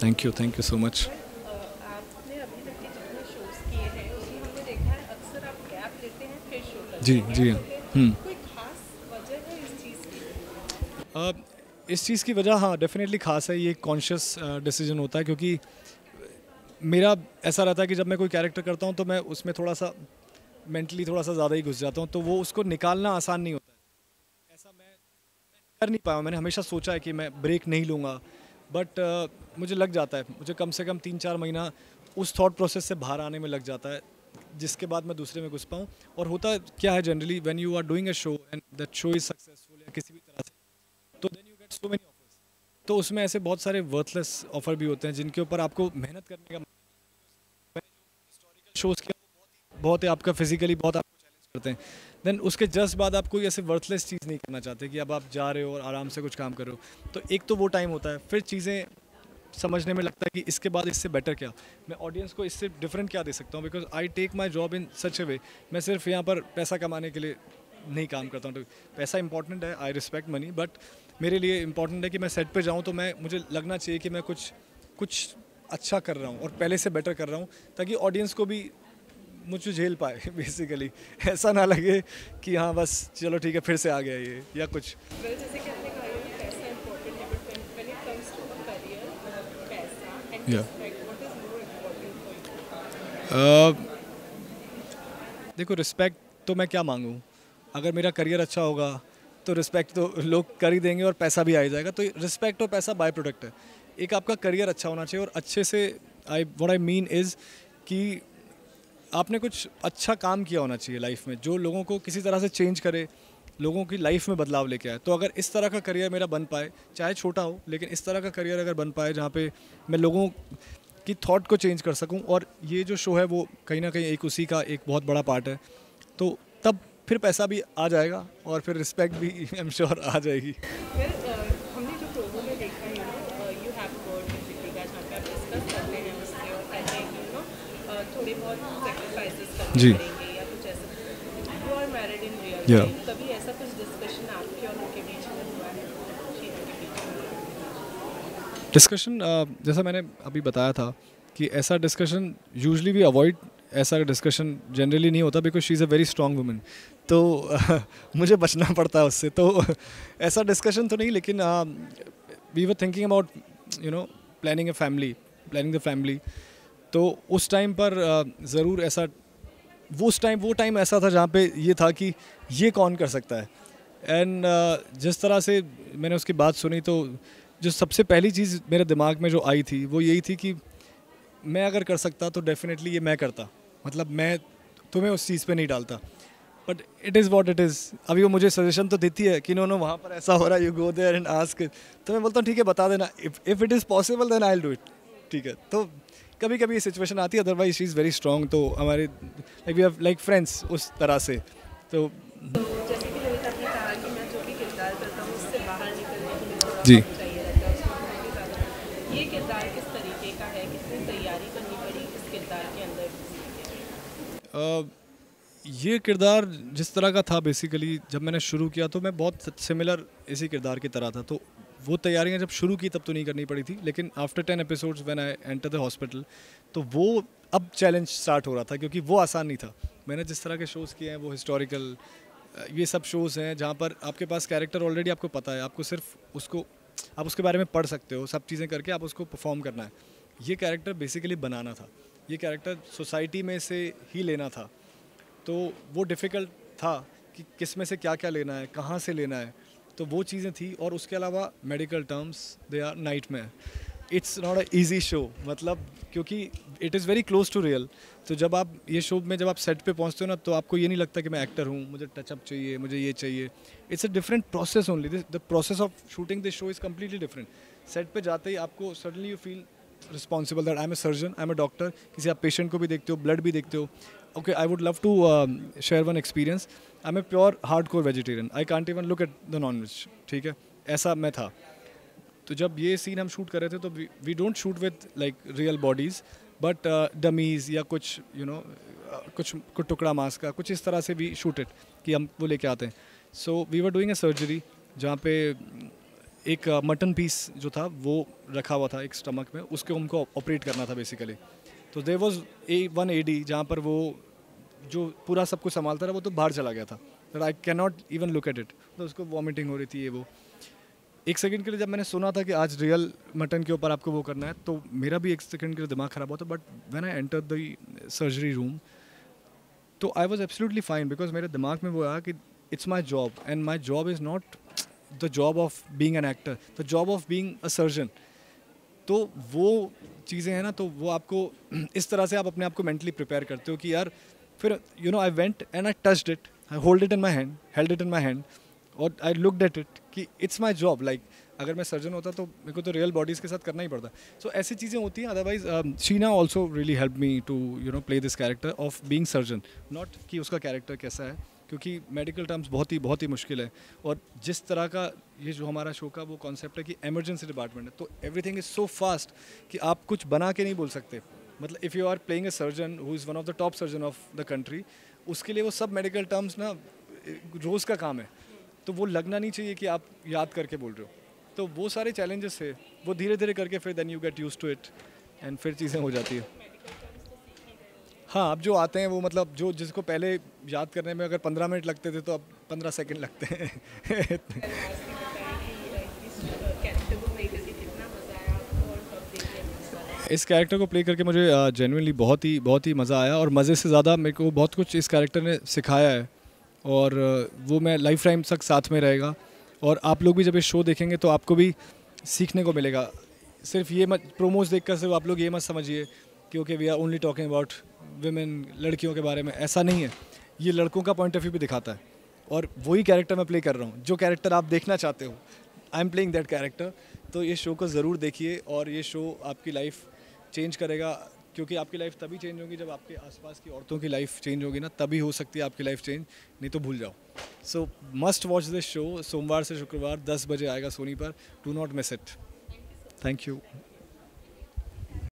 Thank you so much. आपने अभी तक के जितने शोज़ किए हैं उसमें हमने देखा है अक्सर आप गैप लेते हैं फिर शो करते जी हैं, जी गैप हाँ। लेते हैं। हम्म। कोई खास वजह है इस चीज़ की? अ, इस चीज़ की वजह हाँ डेफिनेटली खास है, ये कॉन्शियस डिसीजन होता है क्योंकि मेरा ऐसा रहता है कि जब मैं कोई कैरेक्टर करता हूँ तो मैं उसमें थोड़ा सा मेंटली थोड़ा सा ज़्यादा ही घुस जाता हूँ, तो वो उसको निकालना आसान नहीं होता है। ऐसा मैं कर नहीं पाया, मैंने हमेशा सोचा है कि मैं ब्रेक नहीं लूँगा, बट मुझे लग जाता है, मुझे कम से कम 3-4 महीना उस थॉट प्रोसेस से बाहर आने में लग जाता है, जिसके बाद मैं दूसरे में घुस पाऊँ। और होता क्या है generally when you are doing a show and that show is successful या किसी भी तरह से, तो then you get so many offers. तो उसमें ऐसे बहुत सारे वर्थलेस ऑफर भी होते हैं जिनके ऊपर आपको मेहनत करने का, हिस्टोरिकल शोज़ किया बहुत ही आपका फिजिकली बहुत आपको चैलेंज करते हैं। देन उसके जस्ट बाद आप कोई ऐसे वर्थलेस चीज़ नहीं करना चाहते कि अब आप जा रहे हो और आराम से कुछ काम कर रहे हो, तो एक तो वो टाइम होता है, फिर चीज़ें समझने में लगता है कि इसके बाद इससे बेटर क्या, मैं ऑडियंस को इससे डिफरेंट क्या दे सकता हूँ, because I take my job in such a way, मैं सिर्फ यहाँ पर पैसा कमाने के लिए नहीं काम करता हूँ। तो पैसा इंपॉर्टेंट है, आई रिस्पेक्ट मनी, बट मेरे लिए इंपॉर्टेंट है कि मैं सेट पे जाऊँ तो मैं मुझे लगना चाहिए कि मैं कुछ कुछ अच्छा कर रहा हूँ और पहले से बेटर कर रहा हूँ, ताकि ऑडियंस को भी मुझे झेल पाए बेसिकली, ऐसा ना लगे कि हाँ बस चलो ठीक है फिर से आ गया ये या कुछ। वेल, जैसे कि आपने कहा है पैसा इम्पोर्टेंट है, but when it comes to a career, पैसा एंड या respect, what is more important for देखो, रिस्पेक्ट तो मैं क्या मांगूँ, अगर मेरा करियर अच्छा होगा तो रिस्पेक्ट तो लोग कर ही देंगे और पैसा भी आ ही जाएगा, तो रिस्पेक्ट और पैसा बाय प्रोडक्ट है। एक आपका करियर अच्छा होना चाहिए, और अच्छे से I what I mean is कि आपने कुछ अच्छा काम किया होना चाहिए लाइफ में, जो लोगों को किसी तरह से चेंज करे, लोगों की लाइफ में बदलाव लेके आए। तो अगर इस तरह का करियर मेरा बन पाए, चाहे छोटा हो, लेकिन इस तरह का करियर अगर बन पाए जहाँ पे मैं लोगों की थॉट को चेंज कर सकूं, और ये जो शो है वो कहीं ना कहीं एक उसी का एक बहुत बड़ा पार्ट है, तो तब फिर पैसा भी आ जाएगा और फिर रिस्पेक्ट भी आई एम श्योर आ जाएगी। वेल, हमने जो प्रोमो में देखा यू हैव वर्ड बेसिकली का जहाँ पे आप डिस्कस करते हैं उससे और कहते हैं कि थोड़े बहुत सेक्रीफाइसेस करने जी। पड़ेंगे या कुछ ऐसा। You are married in real या लाइफ, कभी ऐसा कुछ डिस्कशन आपके और उनके बीच में हुआ है, शीना के बीच में? डिस्कशन, जैसा मैंने अभी बताया था कि ऐसा डिस्कशन यूजुअली वी अवॉइड, ऐसा डिस्कशन जनरली नहीं होता because she is a very strong women, तो मुझे बचना पड़ता है उससे, तो ऐसा डिस्कशन तो नहीं, लेकिन we were thinking about you know planning the family, तो उस टाइम पर ज़रूर ऐसा, वो टाइम ऐसा था जहाँ पे ये था कि ये कौन कर सकता है। एंड जिस तरह से मैंने उसकी बात सुनी, तो जो सबसे पहली चीज़ मेरे दिमाग में जो आई थी वो यही थी कि मैं अगर कर सकता तो डेफिनेटली ये मैं करता, मतलब मैं तुम्हें उस चीज़ पे नहीं डालता, but it is what it is. अभी वो मुझे सजेशन तो देती है कि नो नो वहाँ पर ऐसा हो रहा है, you go there and ask, तो मैं बोलता हूँ ठीक है बता देना, if it is possible then I will do it, ठीक है। तो कभी कभी ये सिचुएशन आती है, otherwise she is very strong, तो हमारे like we have like friends उस तरह से, तो तो जैसे कि ललित आपने कहा कि मैं जो भी किरदार करता हूँ उससे बाहर निकलने के लिए थोड़ा जी। वक्त चाहिए रहता है, उसमें बहुत ही ज़्यादा। ये किरदार किस तरीके का है, कितनी तैयारी करनी पड़ी इस किरदार के अंदर घुसने के लिए? अ, ये किरदार जिस तरह का था बेसिकली, जब मैंने शुरू किया तो मैं बहुत सिमिलर इसी किरदार की तरह था, तो वो तैयारियां जब शुरू की तब तो नहीं करनी पड़ी थी, लेकिन after 10 episodes when I enter the hospital, तो वो अब चैलेंज स्टार्ट हो रहा था, क्योंकि वो आसान नहीं था। मैंने जिस तरह के शोज़ किए हैं वो हिस्टोरिकल, ये सब शोज़ हैं जहाँ पर आपके पास कैरेक्टर ऑलरेडी आपको पता है, आपको सिर्फ उसको, आप उसके बारे में पढ़ सकते हो, सब चीज़ें करके आप उसको परफॉर्म करना है। ये कैरेक्टर बेसिकली बनाना था, ये कैरेक्टर सोसाइटी में से ही लेना था, तो वो डिफ़िकल्ट था कि किस में से क्या क्या लेना है, कहाँ से लेना है, तो वो चीज़ें थी। और उसके अलावा medical terms they are night में, it's not a easy show, मतलब क्योंकि it is very close to real. तो जब आप ये शो में जब आप सेट पे पहुंचते हो ना, तो आपको ये नहीं लगता कि मैं एक्टर हूँ, मुझे टचअप चाहिए, मुझे ये चाहिए। It's a different process only, the process of shooting this show is completely different. Set पे जाते ही आपको suddenly you feel responsible that I am a surgeon, I am a doctor, किसी आप पेशेंट को भी देखते हो, ब्लड भी देखते हो। Okay, I would love to share one experience. I am a pure hard core vegetarian, I can't even look at the non veg, ठीक है, ऐसा मैं था। तो जब ये सीन हम शूट कर रहे थे तो we don't shoot with like real bodies, but dummies या कुछ कुछ टुकड़ा मांस का, कुछ इस तरह से वी शूट इट कि हम वो लेके आते हैं। So we were doing a surgery जहाँ पे एक मटन पीस जो था वो रखा हुआ था एक स्टमक में, उसको हमको ऑपरेट करना था बेसिकली। तो देयर वाज वन एडी जहाँ पर वो जो पूरा सब कुछ संभालता रहा, वो तो बाहर चला गया था, but I can not even look at it. तो उसको वॉमिटिंग हो रही थी ये वो। एक सेकंड के लिए जब मैंने सुना था कि आज रियल मटन के ऊपर आपको वो करना है, तो मेरा भी एक सेकंड के लिए दिमाग ख़राब हुआ था। But when I enter the surgery room, तो I was absolutely fine, because मेरे दिमाग में वो आया कि it's my job and my job is not the job of being an actor, the job of being a surgeon. तो वो चीज़ें हैं ना, तो वो आपको इस तरह से आप अपने आप को मेंटली प्रिपेयर करते हो कि यार फिर you know I went and I touched it, I hold it in my hand, held it in my hand, और आई लुकड एट इट कि इट्स माई जॉब। लाइक अगर मैं सर्जन होता तो मेरे को तो रियल बॉडीज़ के साथ करना ही पड़ता। सो ऐसी चीज़ें होती हैं। Otherwise Sheena also really help me to you know play this character of being surgeon. Not कि उसका कैरेक्टर कैसा है, क्योंकि मेडिकल टर्म्स बहुत ही मुश्किल है। और जिस तरह का ये जो हमारा शो का वो कॉन्सेप्ट है कि इमरजेंसी डिपार्टमेंट है, तो एवरीथिंग इज़ सो फास्ट कि आप कुछ बना के नहीं बोल सकते। मतलब if you are playing a surgeon who is one of the top surgeon of the country, उसके लिए वो सब मेडिकल टर्म्स ना रोज़ का काम है, तो वो लगना नहीं चाहिए कि आप याद करके बोल रहे हो। तो वो सारे चैलेंजेस है, वो धीरे धीरे करके फिर then you get used to it and फिर चीज़ें हो जाती है। हाँ, अब जो आते हैं वो मतलब जो जिसको पहले याद करने में अगर 15 मिनट लगते थे, तो अब 15 सेकंड लगते हैं। कैरेक्टर को प्ले करके कितना मजा आया आपको और कब देखने इस कैरेक्टर को प्ले करके मुझे जेन्युइनली बहुत ही मज़ा आया, और मज़े से ज़्यादा मेरे को बहुत कुछ इस कैरेक्टर ने सिखाया है, और वो मैं लाइफ टाइम तक साथ में रहेगा। और आप लोग भी जब ये शो देखेंगे तो आपको भी सीखने को मिलेगा। सिर्फ ये मत प्रोमोज देखकर सिर्फ आप लोग ये मत समझिए कि okay we are only talking about women, लड़कियों के बारे में, ऐसा नहीं है। ये लड़कों का पॉइंट ऑफ व्यू भी दिखाता है, और वही कैरेक्टर मैं प्ले कर रहा हूँ, जो कैरेक्टर आप देखना चाहते हो, I am playing that character. तो ये शो को ज़रूर देखिए, और ये शो आपकी लाइफ चेंज करेगा, क्योंकि आपकी लाइफ तभी चेंज होगी जब आपके आसपास की औरतों की लाइफ चेंज होगी ना, तभी हो सकती है आपकी लाइफ चेंज, नहीं तो भूल जाओ। सो मस्ट वॉच दिस शो। सोमवार से शुक्रवार 10 बजे आएगा सोनी पर, do not miss it. Thank you.